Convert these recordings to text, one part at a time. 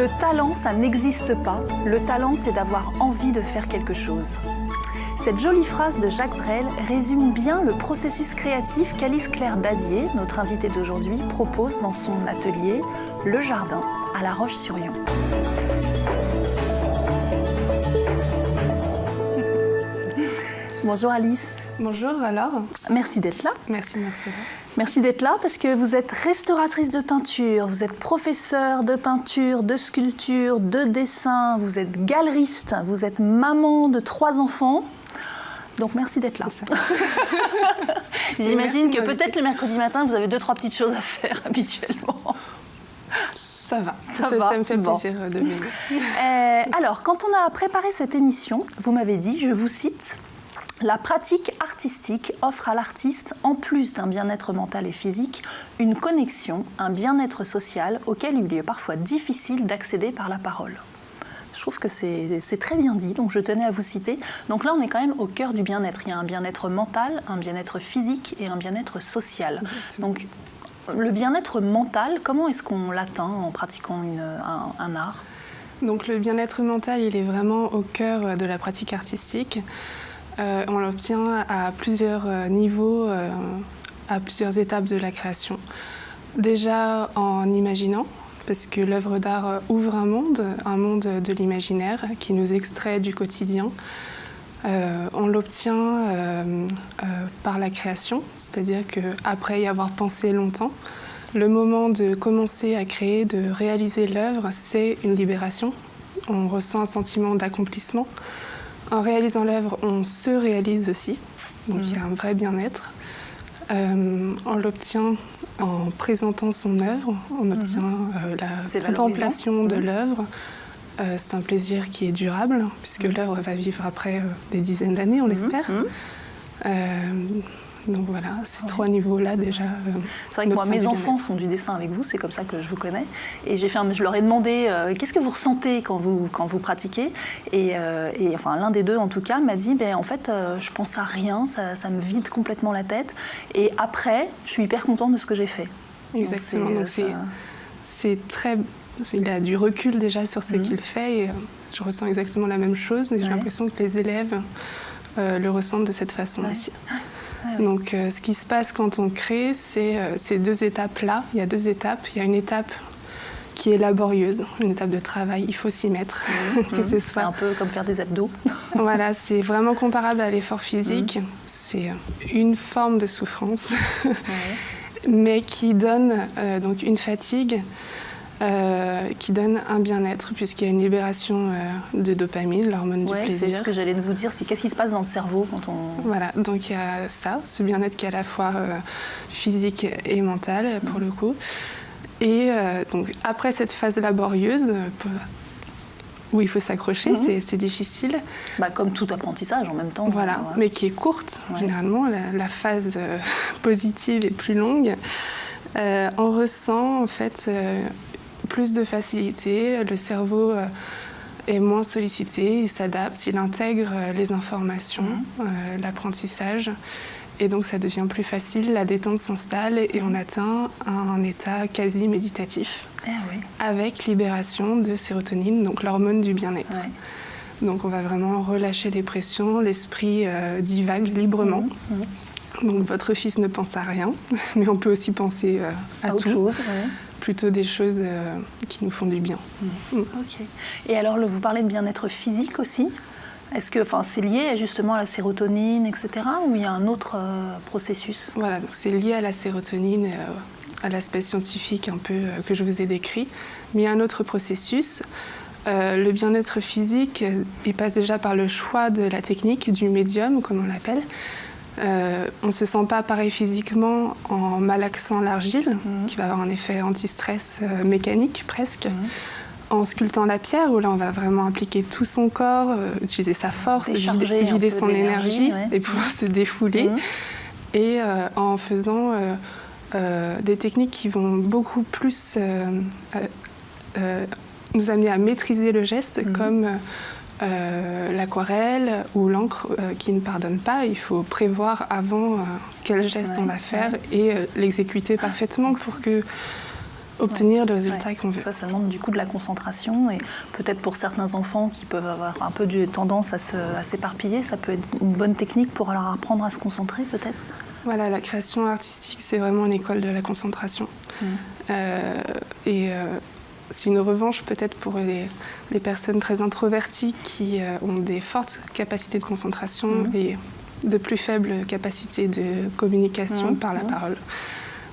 Le talent, ça n'existe pas. Le talent, c'est d'avoir envie de faire quelque chose. Cette jolie phrase de Jacques Brel résume bien le processus créatif qu'Alice Claire Dadier, notre invitée d'aujourd'hui, propose dans son atelier Le Jardin à La Roche-sur-Yon. Bonjour Alice. Bonjour alors. Merci d'être là. Merci. Merci d'être là parce que vous êtes restauratrice de peinture, vous êtes professeure de peinture, de sculpture, de dessin, vous êtes galeriste, vous êtes maman de 3 enfants. Donc merci d'être là. J'imagine que peut-être le mercredi matin, vous avez 2-3 petites choses à faire habituellement. Ça va. Ça me fait plaisir de venir. Alors, quand on a préparé cette émission, vous m'avez dit, je vous cite, « La pratique artistique offre à l'artiste, en plus d'un bien-être mental et physique, une connexion, un bien-être social auquel il est parfois difficile d'accéder par la parole. » Je trouve que c'est très bien dit, donc je tenais à vous citer. Donc là, on est quand même au cœur du bien-être. Il y a un bien-être mental, un bien-être physique et un bien-être social. Donc, le bien-être mental, comment est-ce qu'on l'atteint en pratiquant un art ? Donc le bien-être mental, il est vraiment au cœur de la pratique artistique. On l'obtient à plusieurs niveaux, à plusieurs étapes de la création. Déjà en imaginant, parce que l'œuvre d'art ouvre un monde de l'imaginaire qui nous extrait du quotidien. On l'obtient par la création, c'est-à-dire qu'après y avoir pensé longtemps, le moment de commencer à créer, de réaliser l'œuvre, c'est une libération. On ressent un sentiment d'accomplissement. En réalisant l'œuvre, on se réalise aussi, donc il y a un vrai bien-être. On l'obtient en présentant son œuvre, on obtient la contemplation de l'œuvre. C'est un plaisir qui est durable, puisque l'œuvre va vivre après des dizaines d'années, on l'espère. Donc voilà, ces 3 niveaux-là déjà. C'est vrai que moi, mes enfants font du dessin avec vous, c'est comme ça que je vous connais. Et je leur ai demandé qu'est-ce que vous ressentez quand vous pratiquez. Et enfin, l'un des deux, en tout cas, m'a dit en fait, je pense à rien, ça me vide complètement la tête. Et après, je suis hyper contente de ce que j'ai fait. Exactement. Donc c'est très. Il a du recul déjà sur ce qu'il fait. Et je ressens exactement la même chose. Et j'ai l'impression que les élèves le ressentent de cette façon aussi. Donc ce qui se passe quand on crée, c'est ces 2 étapes-là. Il y a 2 étapes. Il y a une étape qui est laborieuse, une étape de travail. Il faut s'y mettre. C'est un peu comme faire des abdos. Voilà, c'est vraiment comparable à l'effort physique. C'est une forme de souffrance, mais qui donne donc une fatigue, qui donne un bien-être, puisqu'il y a une libération de dopamine, l'hormone du plaisir. C'est ce que j'allais vous dire, c'est qu'est-ce qui se passe dans le cerveau quand on... Voilà, donc il y a ça, ce bien-être qui est à la fois physique et mental, pour le coup. Et donc après cette phase laborieuse, où il faut s'accrocher, c'est difficile. Comme tout apprentissage en même temps. Voilà, mais qui est courte, généralement. La phase positive est plus longue. On ressent en fait... plus de facilité, le cerveau est moins sollicité, il s'adapte, il intègre les informations, l'apprentissage, et donc ça devient plus facile, la détente s'installe et on atteint un état quasi méditatif, avec libération de sérotonine, donc l'hormone du bien-être. Donc on va vraiment relâcher les pressions, l'esprit divague librement. Donc votre fils ne pense à rien, mais on peut aussi penser à tout. Autre chose, plutôt des choses qui nous font du bien. Ok. Et alors, vous parlez de bien-être physique aussi. Est-ce que c'est lié justement à la sérotonine, etc., ou il y a un autre processus ? Voilà, c'est lié à la sérotonine, à l'aspect scientifique un peu que je vous ai décrit. Mais il y a un autre processus. Le bien-être physique, il passe déjà par le choix de la technique, du médium, comme on l'appelle. On ne se sent pas pareil physiquement en malaxant l'argile, qui va avoir un effet anti-stress mécanique presque. En sculptant la pierre, où là on va vraiment impliquer tout son corps, utiliser sa force, vider son énergie et pouvoir se défouler. Et en faisant des techniques qui vont beaucoup plus nous amener à maîtriser le geste, comme l'aquarelle ou l'encre qui ne pardonne pas. Il faut prévoir avant quel geste on va faire et l'exécuter parfaitement pour que obtenir le résultat qu'on veut. Ça demande du coup de la concentration et peut-être pour certains enfants qui peuvent avoir un peu de tendance à s'éparpiller, ça peut être une bonne technique pour leur apprendre à se concentrer peut-être. Voilà, la création artistique, c'est vraiment une école de la concentration. C'est une revanche peut-être pour les personnes très introverties qui ont des fortes capacités de concentration et de plus faibles capacités de communication par la parole.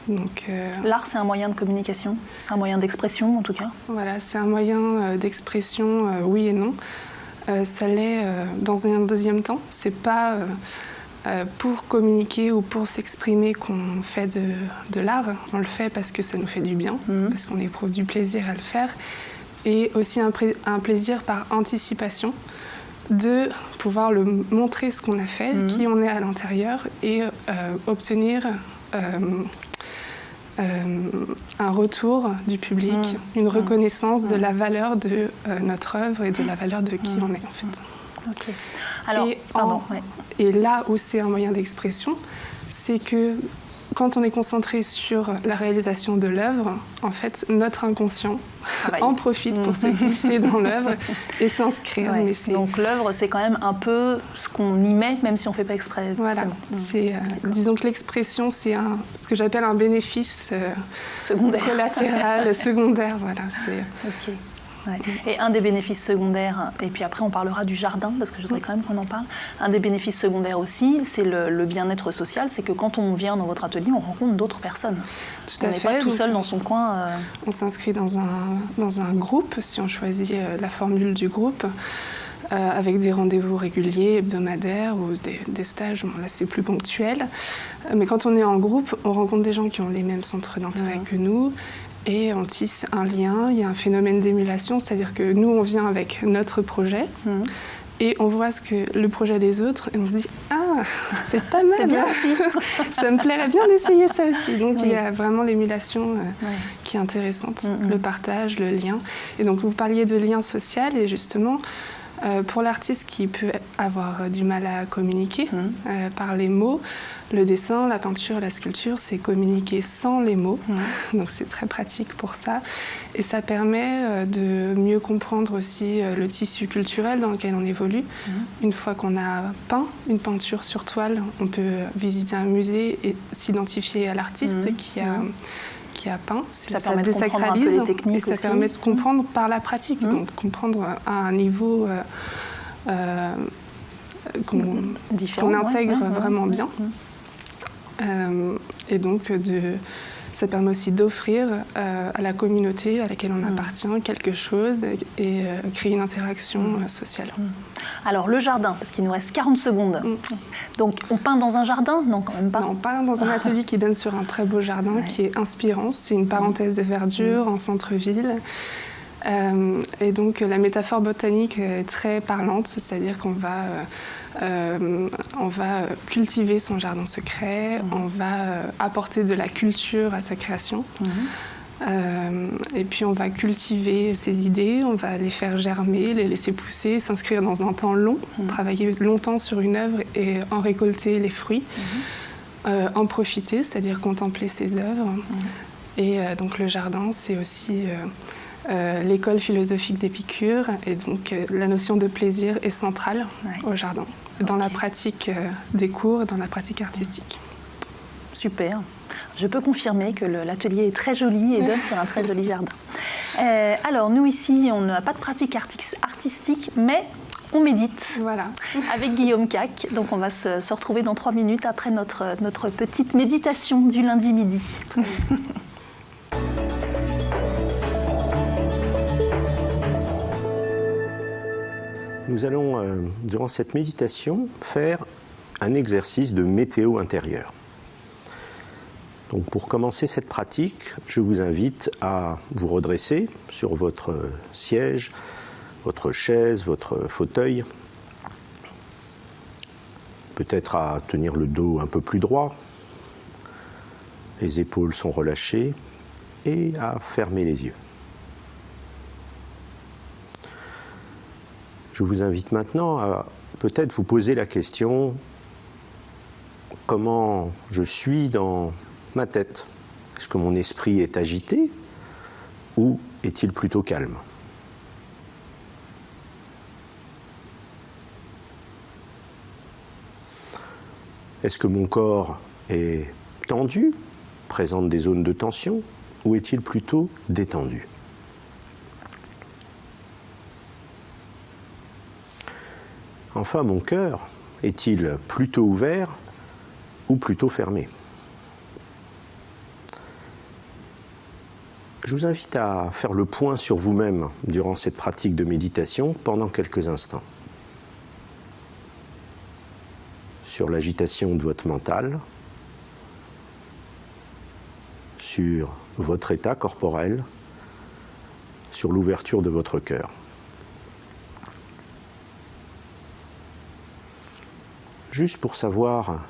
Donc, l'art, c'est un moyen de communication, c'est un moyen d'expression en tout cas. Voilà, c'est un moyen d'expression, oui et non. Ça l'est dans un deuxième temps. C'est pas pour communiquer ou pour s'exprimer qu'on fait de l'art. On le fait parce que ça nous fait du bien, parce qu'on éprouve du plaisir à le faire. Et aussi un plaisir par anticipation de pouvoir montrer ce qu'on a fait, qui on est à l'intérieur et obtenir un retour du public, une reconnaissance de la valeur de notre œuvre et de la valeur de qui on est en fait. Okay. Alors, et là où c'est un moyen d'expression, c'est que quand on est concentré sur la réalisation de l'œuvre, en fait, notre inconscient en profite pour se glisser dans l'œuvre et s'inscrire. Ouais. Donc l'œuvre, c'est quand même un peu ce qu'on y met, même si on ne fait pas exprès. Voilà. Disons que l'expression, c'est ce que j'appelle un bénéfice secondaire. Collatéral, secondaire. Voilà, OK. Ouais. Et un des bénéfices secondaires, et puis après on parlera du jardin, parce que je voudrais quand même qu'on en parle, un des bénéfices secondaires aussi, c'est le bien-être social, c'est que quand on vient dans votre atelier, on rencontre d'autres personnes. Tout à fait. On n'est pas tout seul dans son coin. On s'inscrit dans un groupe, si on choisit la formule du groupe, avec des rendez-vous réguliers, hebdomadaires, ou des stages, bon, là c'est plus ponctuel. Mais quand on est en groupe, on rencontre des gens qui ont les mêmes centres d'intérêt que nous, et on tisse un lien, il y a un phénomène d'émulation, c'est-à-dire que nous, on vient avec notre projet, et on voit le projet des autres, et on se dit « Ah, c'est pas mal, c'est bien aussi. Ça me plairait bien d'essayer ça aussi ». Donc il y a vraiment l'émulation qui est intéressante, le partage, le lien. Et donc vous parliez de lien social, et justement, pour l'artiste qui peut avoir du mal à communiquer par les mots, le dessin, la peinture, la sculpture, c'est communiquer sans les mots. Donc c'est très pratique pour ça. Et ça permet de mieux comprendre aussi le tissu culturel dans lequel on évolue. Une fois qu'on a peint une peinture sur toile, on peut visiter un musée et s'identifier à l'artiste qui a peint. Ça permet de comprendre un peu les techniques et ça permet de comprendre par la pratique, donc comprendre à un niveau qu'on intègre vraiment bien. Et donc, ça permet aussi d'offrir à la communauté à laquelle on appartient quelque chose et créer une interaction sociale. Alors, le jardin, parce qu'il nous reste 40 secondes. Donc, on peint dans un jardin? Non, quand même pas. Non, on peint dans un atelier qui donne sur un très beau jardin qui est inspirant. C'est une parenthèse de verdure en centre-ville. Et donc, la métaphore botanique est très parlante, c'est-à-dire qu'on va cultiver son jardin secret, on va apporter de la culture à sa création. Et puis on va cultiver ses idées, on va les faire germer, les laisser pousser, s'inscrire dans un temps long, travailler longtemps sur une œuvre et en récolter les fruits, en profiter, c'est-à-dire contempler ses œuvres. Et donc le jardin, c'est aussi l'école philosophique d'Épicure, et donc la notion de plaisir est centrale au jardin, dans la pratique des cours, dans la pratique artistique. Super. Je peux confirmer que l'atelier est très joli et donne sur un très joli jardin. Alors, nous ici, on n'a pas de pratique artistique, mais on médite. Voilà. Avec Guillaume Cac. Donc, on va se retrouver dans 3 minutes après notre petite méditation du lundi midi. Nous allons, durant cette méditation, faire un exercice de météo intérieure. Donc pour commencer cette pratique, je vous invite à vous redresser sur votre siège, votre chaise, votre fauteuil. Peut-être à tenir le dos un peu plus droit. Les épaules sont relâchées et à fermer les yeux. Je vous invite maintenant à peut-être vous poser la question « Comment je suis dans ma tête ? Est-ce que mon esprit est agité ? ou est-il plutôt calme? Est-ce que mon corps est tendu, présente des zones de tension, ou est-il plutôt détendu? Enfin, mon cœur est-il plutôt ouvert ou plutôt fermé? Je vous invite à faire le point sur vous-même durant cette pratique de méditation pendant quelques instants. Sur l'agitation de votre mental, sur votre état corporel, sur l'ouverture de votre cœur. Juste pour savoir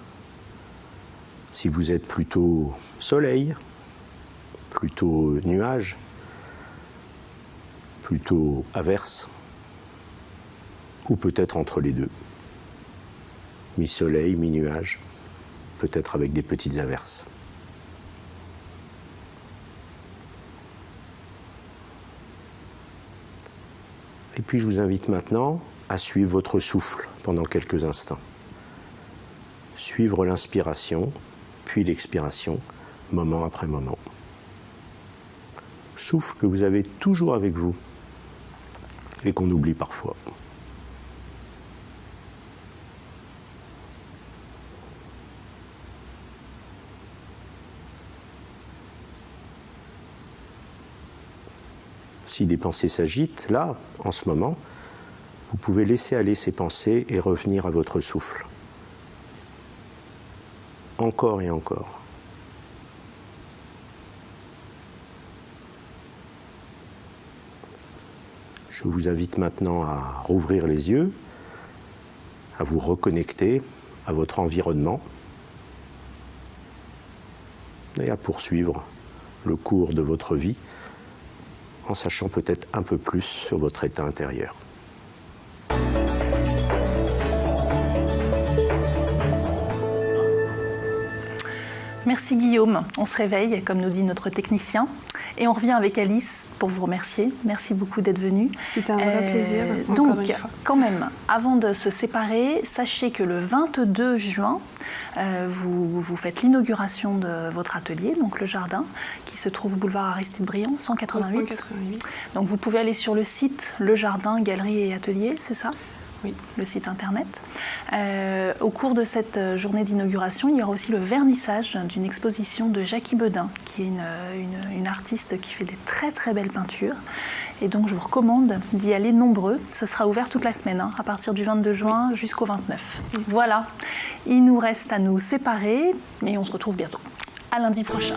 si vous êtes plutôt soleil, plutôt nuage, plutôt averse, ou peut-être entre les deux. Mi-soleil, mi-nuage, peut-être avec des petites averses. Et puis je vous invite maintenant à suivre votre souffle pendant quelques instants. Suivre l'inspiration, puis l'expiration, moment après moment. Souffle que vous avez toujours avec vous et qu'on oublie parfois. Si des pensées s'agitent, là, en ce moment, vous pouvez laisser aller ces pensées et revenir à votre souffle. Encore et encore. Je vous invite maintenant à rouvrir les yeux, à vous reconnecter à votre environnement et à poursuivre le cours de votre vie en sachant peut-être un peu plus sur votre état intérieur. Merci Guillaume. On se réveille, comme nous dit notre technicien. Et on revient avec Alice pour vous remercier. Merci beaucoup d'être venue. C'était un vrai plaisir. Donc, quand même, avant de se séparer, sachez que le 22 juin, vous faites l'inauguration de votre atelier, donc le jardin, qui se trouve boulevard Aristide Briand, 188. 188. Donc vous pouvez aller sur le site Le Jardin, Galerie et Atelier, c'est ça ? Oui. Le site internet. Au cours de cette journée d'inauguration, il y aura aussi le vernissage d'une exposition de Jackie Bedin, qui est une artiste qui fait des très très belles peintures. Et donc je vous recommande d'y aller nombreux. Ce sera ouvert toute la semaine, à partir du 22 juin jusqu'au 29. Voilà, il nous reste à nous séparer, mais on se retrouve bientôt. À lundi prochain.